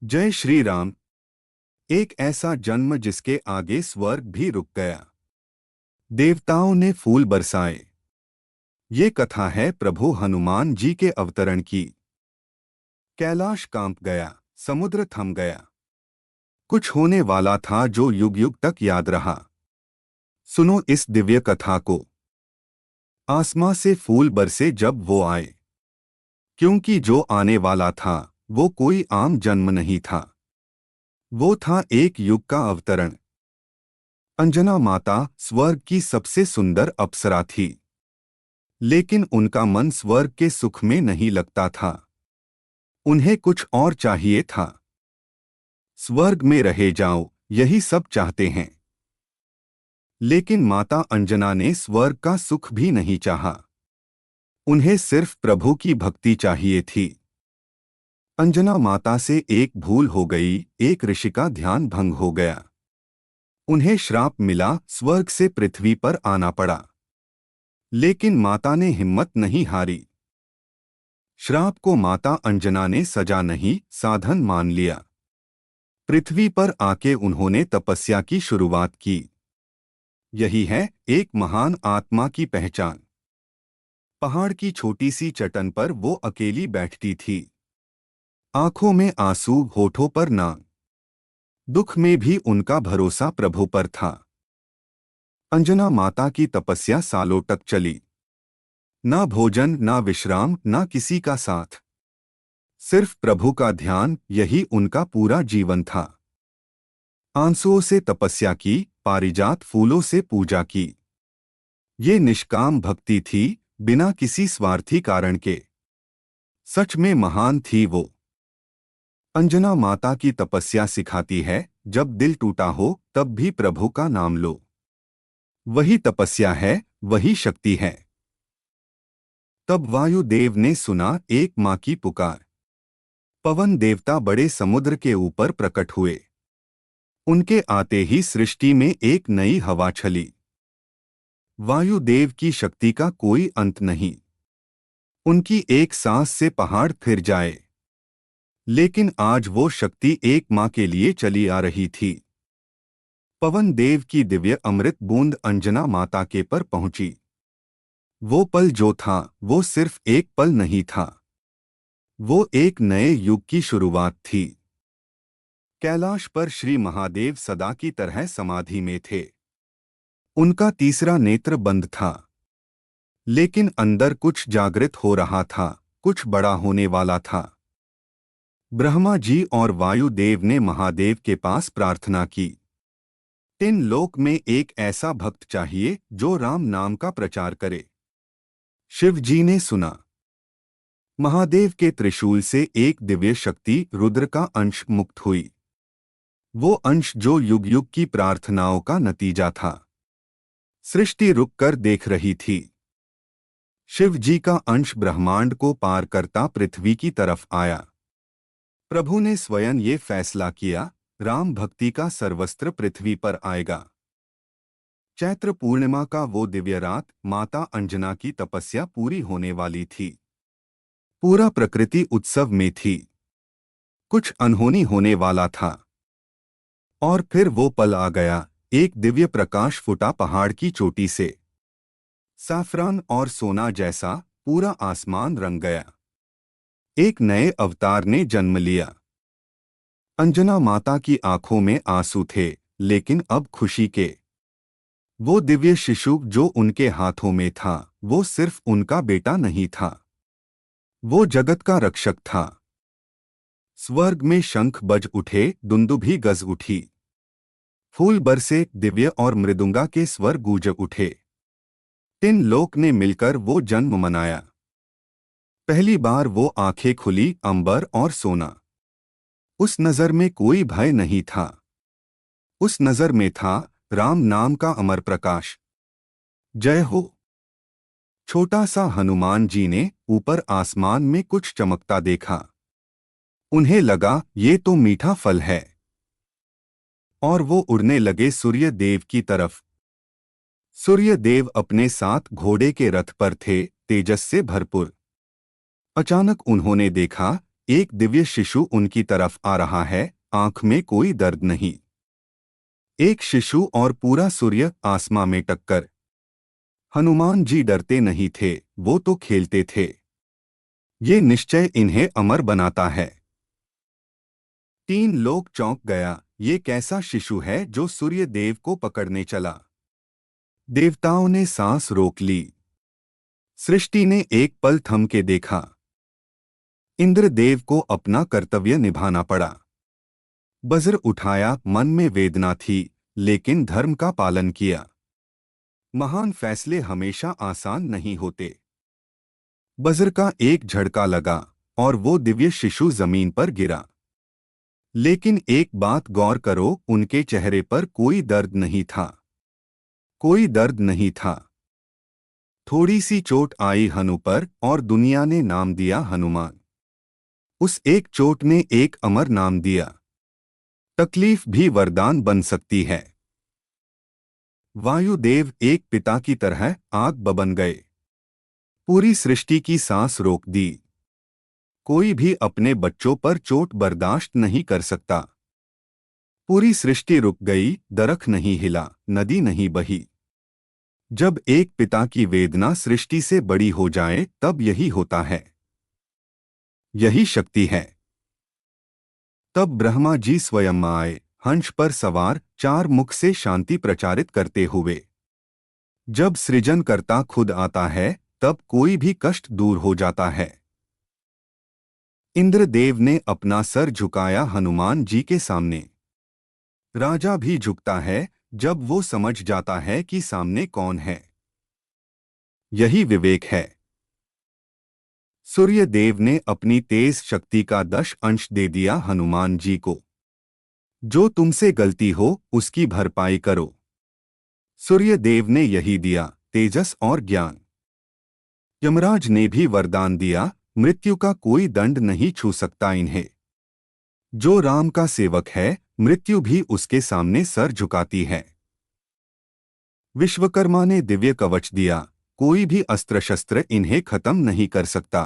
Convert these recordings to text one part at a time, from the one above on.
जय श्री राम। एक ऐसा जन्म जिसके आगे स्वर्ग भी रुक गया। देवताओं ने फूल बरसाए। ये कथा है प्रभु हनुमान जी के अवतरण की। कैलाश कांप गया, समुद्र थम गया। कुछ होने वाला था जो युग युग तक याद रहा। सुनो इस दिव्य कथा को। आसमां से फूल बरसे जब वो आए, क्योंकि जो आने वाला था वो कोई आम जन्म नहीं था। वो था एक युग का अवतरण। अंजना माता स्वर्ग की सबसे सुंदर अप्सरा थी, लेकिन उनका मन स्वर्ग के सुख में नहीं लगता था। उन्हें कुछ और चाहिए था। स्वर्ग में रहे जाओ, यही सब चाहते हैं। लेकिन माता अंजना ने स्वर्ग का सुख भी नहीं चाहा। उन्हें सिर्फ प्रभु की भक्ति चाहिए थी। अंजना माता से एक भूल हो गई, एक ऋषि का ध्यान भंग हो गया। उन्हें श्राप मिला, स्वर्ग से पृथ्वी पर आना पड़ा। लेकिन माता ने हिम्मत नहीं हारी। श्राप को माता अंजना ने सजा नहीं, साधन मान लिया। पृथ्वी पर आके उन्होंने तपस्या की शुरुआत की। यही है एक महान आत्मा की पहचान। पहाड़ की छोटी सी चट्टान पर वो अकेली बैठती थी। आंखों में आंसू, होठों पर नाग। दुख में भी उनका भरोसा प्रभु पर था। अंजना माता की तपस्या सालों तक चली। ना भोजन, ना विश्राम, ना किसी का साथ। सिर्फ प्रभु का ध्यान, यही उनका पूरा जीवन था। आंसुओं से तपस्या की, पारिजात फूलों से पूजा की। ये निष्काम भक्ति थी, बिना किसी स्वार्थी कारण के। सच में महान थी वो। अंजना माता की तपस्या सिखाती है, जब दिल टूटा हो तब भी प्रभु का नाम लो। वही तपस्या है, वही शक्ति है। तब वायुदेव ने सुना एक माँ की पुकार। पवन देवता बड़े समुद्र के ऊपर प्रकट हुए। उनके आते ही सृष्टि में एक नई हवा छली। वायुदेव की शक्ति का कोई अंत नहीं। उनकी एक सांस से पहाड़ फिर जाए। लेकिन आज वो शक्ति एक माँ के लिए चली आ रही थी। पवन देव की दिव्य अमृत बूंद अंजना माता के पर पहुंची। वो पल जो था, वो सिर्फ एक पल नहीं था। वो एक नए युग की शुरुआत थी। कैलाश पर श्री महादेव सदा की तरह समाधि में थे। उनका तीसरा नेत्र बंद था, लेकिन अंदर कुछ जागृत हो रहा था, कुछ बड़ा होने वाला था। ब्रह्मा जी और वायुदेव ने महादेव के पास प्रार्थना की। तीन लोक में एक ऐसा भक्त चाहिए जो राम नाम का प्रचार करे। शिव जी ने सुना। महादेव के त्रिशूल से एक दिव्य शक्ति, रुद्र का अंश, मुक्त हुई। वो अंश जो युग युग की प्रार्थनाओं का नतीजा था। सृष्टि रुककर देख रही थी। शिव जी का अंश ब्रह्मांड को पार करता पृथ्वी की तरफ आया। प्रभु ने स्वयं ये फैसला किया, राम भक्ति का सर्वस्त्र पृथ्वी पर आएगा। चैत्र पूर्णिमा का वो दिव्य रात, माता अंजना की तपस्या पूरी होने वाली थी। पूरा प्रकृति उत्सव में थी। कुछ अनहोनी होने वाला था। और फिर वो पल आ गया। एक दिव्य प्रकाश फूटा पहाड़ की चोटी से। साफरान और सोना जैसा पूरा आसमान रंग गया। एक नए अवतार ने जन्म लिया। अंजना माता की आंखों में आंसू थे, लेकिन अब खुशी के। वो दिव्य शिशु जो उनके हाथों में था, वो सिर्फ उनका बेटा नहीं था, वो जगत का रक्षक था। स्वर्ग में शंख बज उठे, दुंदुभी गज उठी। फूल बरसे, दिव्य और मृदुंगा के स्वर गूंज उठे। तीन लोक ने मिलकर वो जन्म मनाया। पहली बार वो आंखें खुली, अंबर और सोना। उस नजर में कोई भय नहीं था। उस नजर में था राम नाम का अमर प्रकाश। जय हो। छोटा सा हनुमान जी ने ऊपर आसमान में कुछ चमकता देखा। उन्हें लगा ये तो मीठा फल है। और वो उड़ने लगे सूर्य देव की तरफ। सूर्य देव अपने साथ घोड़े के रथ पर थे, तेजस से भरपूर। अचानक उन्होंने देखा, एक दिव्य शिशु उनकी तरफ आ रहा है, आंख में कोई दर्द नहीं। एक शिशु और पूरा सूर्य आसमां में टक्कर। हनुमान जी डरते नहीं थे, वो तो खेलते थे। ये निश्चय इन्हें अमर बनाता है। 3 लोग चौंक गया, ये कैसा शिशु है जो सूर्य देव को पकड़ने चला। देवताओं ने सांस रोक ली। सृष्टि ने एक पल थम के देखा। इंद्रदेव को अपना कर्तव्य निभाना पड़ा। वज्र उठाया, मन में वेदना थी, लेकिन धर्म का पालन किया। महान फैसले हमेशा आसान नहीं होते। वज्र का एक झटका लगा और वो दिव्य शिशु जमीन पर गिरा। लेकिन एक बात गौर करो, उनके चेहरे पर कोई दर्द नहीं था। कोई दर्द नहीं था। थोड़ी सी चोट आई हनु पर और दुनिया ने नाम दिया हनुमान। उस एक चोट ने एक अमर नाम दिया। तकलीफ भी वरदान बन सकती है। वायुदेव एक पिता की तरह आग बन गए। पूरी सृष्टि की सांस रोक दी। कोई भी अपने बच्चों पर चोट बर्दाश्त नहीं कर सकता। पूरी सृष्टि रुक गई, दरख्त नहीं हिला, नदी नहीं बही। जब एक पिता की वेदना सृष्टि से बड़ी हो जाए, तब यही होता है। यही शक्ति है। तब ब्रह्मा जी स्वयं आए, हंस पर सवार, 4 मुख से शांति प्रचारित करते हुए। जब सृजनकर्ता खुद आता है, तब कोई भी कष्ट दूर हो जाता है। इंद्रदेव ने अपना सर झुकाया हनुमान जी के सामने। राजा भी झुकता है जब वो समझ जाता है कि सामने कौन है। यही विवेक है। सूर्यदेव ने अपनी तेज शक्ति का 10 अंश दे दिया हनुमान जी को। जो तुमसे गलती हो उसकी भरपाई करो। सूर्यदेव ने यही दिया, तेजस और ज्ञान। यमराज ने भी वरदान दिया, मृत्यु का कोई दंड नहीं छू सकता इन्हें। जो राम का सेवक है, मृत्यु भी उसके सामने सर झुकाती है। विश्वकर्मा ने दिव्य कवच दिया, कोई भी अस्त्र शस्त्र इन्हें खत्म नहीं कर सकता।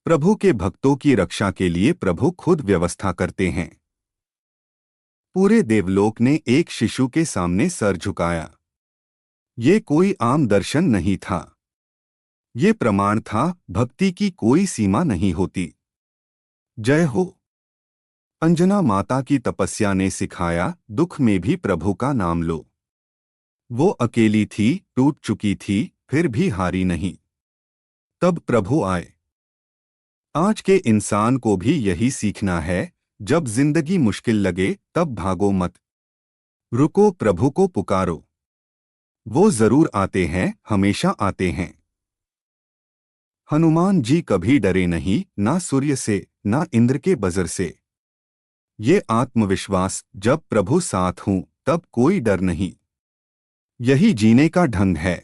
प्रभु के भक्तों की रक्षा के लिए प्रभु खुद व्यवस्था करते हैं। पूरे देवलोक ने एक शिशु के सामने सर झुकाया। ये कोई आम दर्शन नहीं था। ये प्रमाण था, भक्ति की कोई सीमा नहीं होती। जय हो। अंजना माता की तपस्या ने सिखाया, दुख में भी प्रभु का नाम लो। वो अकेली थी, टूट चुकी थी, फिर भी हारी नहीं। तब प्रभु आए। आज के इंसान को भी यही सीखना है, जब जिंदगी मुश्किल लगे तब भागो मत। रुको, प्रभु को पुकारो। वो जरूर आते हैं, हमेशा आते हैं। हनुमान जी कभी डरे नहीं, ना सूर्य से, ना इंद्र के बज्र से। ये आत्मविश्वास, जब प्रभु साथ हूं तब कोई डर नहीं। यही जीने का ढंग है।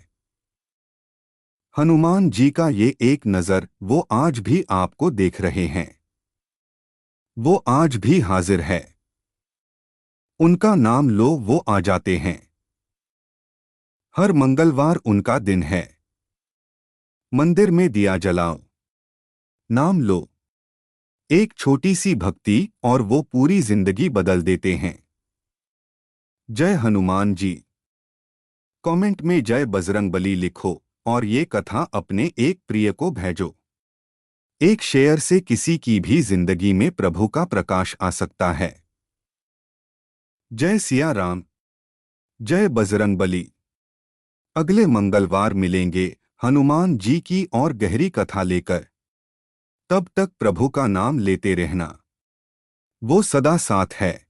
हनुमान जी का ये एक नजर, वो आज भी आपको देख रहे हैं। वो आज भी हाजिर है। उनका नाम लो, वो आ जाते हैं। हर मंगलवार उनका दिन है। मंदिर में दिया जलाओ, नाम लो। एक छोटी सी भक्ति और वो पूरी जिंदगी बदल देते हैं। जय हनुमान जी। कमेंट में जय बजरंगबली लिखो और ये कथा अपने एक प्रिय को भेजो। एक शेयर से किसी की भी जिंदगी में प्रभु का प्रकाश आ सकता है। जय सिया राम। जय बजरंगबली। अगले मंगलवार मिलेंगे हनुमान जी की और गहरी कथा लेकर। तब तक प्रभु का नाम लेते रहना। वो सदा साथ है।